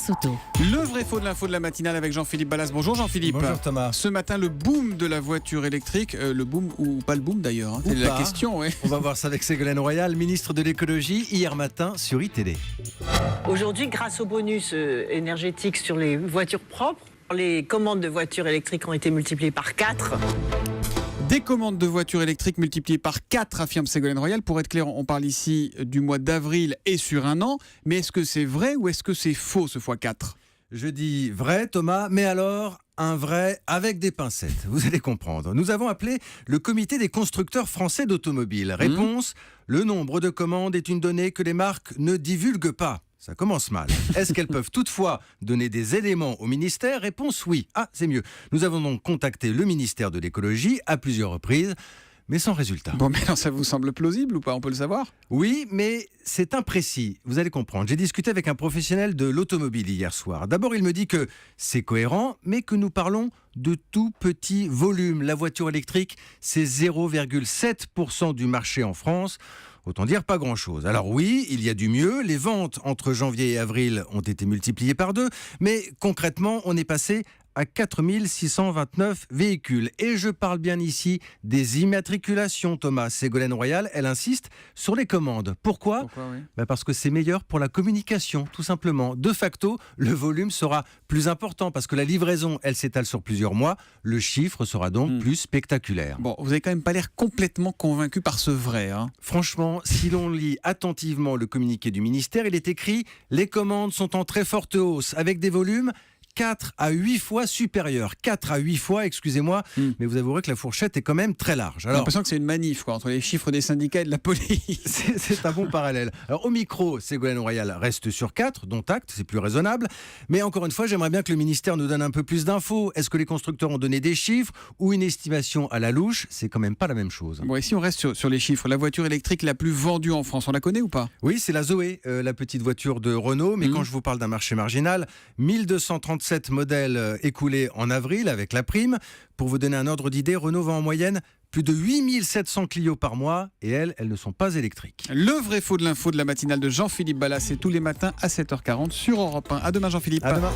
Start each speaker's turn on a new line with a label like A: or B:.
A: Grâce Auto.
B: Le vrai faux de l'info de la matinale avec Jean-Philippe Ballas. Bonjour Jean-Philippe.
C: Bonjour Thomas.
B: Ce matin, le boom de la voiture électrique, le boom ou pas le boom d'ailleurs, c'est la question. Ouais.
C: On va voir ça avec Ségolène Royal, ministre de l'écologie, hier matin sur iTélé.
D: Aujourd'hui, grâce au bonus énergétique sur les voitures propres, les commandes de voitures électriques ont été multipliées par 4.
B: Des commandes de voitures électriques multipliées par 4, affirme Ségolène Royal. Pour être clair, on parle ici du mois d'avril et sur un an. Mais est-ce que c'est vrai ou est-ce que c'est faux ce x4 ?
C: Je dis vrai Thomas, mais alors un vrai avec des pincettes. Vous allez comprendre. Nous avons appelé le comité des constructeurs français d'automobiles. Réponse, le nombre de commandes est une donnée que les marques ne divulguent pas. Ça commence mal. Est-ce qu'elles peuvent toutefois donner des éléments au ministère ? Réponse oui. Ah, c'est mieux. Nous avons donc contacté le ministère de l'écologie à plusieurs reprises, mais sans résultat.
B: Bon, mais alors ça vous semble plausible ou pas ? On peut le savoir ?
C: Oui, mais c'est imprécis. Vous allez comprendre. J'ai discuté avec un professionnel de l'automobile hier soir. D'abord, il me dit que c'est cohérent, mais que nous parlons de tout petits volumes. La voiture électrique, c'est 0,7% du marché en France. Autant dire pas grand-chose. Alors oui, il y a du mieux. Les ventes entre janvier et avril ont été multipliées par 2. Mais concrètement, on est passé à 4 629 véhicules. Et je parle bien ici des immatriculations, Thomas. Ségolène Royal, elle insiste sur les commandes. Pourquoi oui. Parce que c'est meilleur pour la communication, tout simplement. De facto, le volume sera plus important parce que la livraison, elle s'étale sur plusieurs mois. Le chiffre sera donc plus spectaculaire.
B: Bon, vous avez quand même pas l'air complètement convaincu par ce vrai.
C: Franchement, si l'on lit attentivement le communiqué du ministère, il est écrit « Les commandes sont en très forte hausse avec des volumes 4 à 8 fois supérieurs. 4 à 8 fois, excusez-moi, mais vous avouerez que la fourchette est quand même très large.
B: Alors, j'ai l'impression que c'est une manif entre les chiffres des syndicats et de la police.
C: C'est un bon parallèle. Alors au micro, Ségolène Royal reste sur 4, dont acte, c'est plus raisonnable. Mais encore une fois, j'aimerais bien que le ministère nous donne un peu plus d'infos. Est-ce que les constructeurs ont donné des chiffres ou une estimation à la louche ? C'est quand même pas la même chose.
B: Bon, et si on reste sur les chiffres, la voiture électrique la plus vendue en France, on la connaît ou pas ?
C: Oui, c'est la Zoé, la petite voiture de Renault. Mais quand je vous parle d'un marché marginal, 1237 modèles écoulés en avril avec la prime. Pour vous donner un ordre d'idée, Renault vend en moyenne plus de 8700 Clio par mois et elles ne sont pas électriques.
B: Le vrai faux de l'info de la matinale de Jean-Philippe Ballas, c'est tous les matins à 7h40 sur Europe 1. À demain Jean-Philippe.
C: À demain.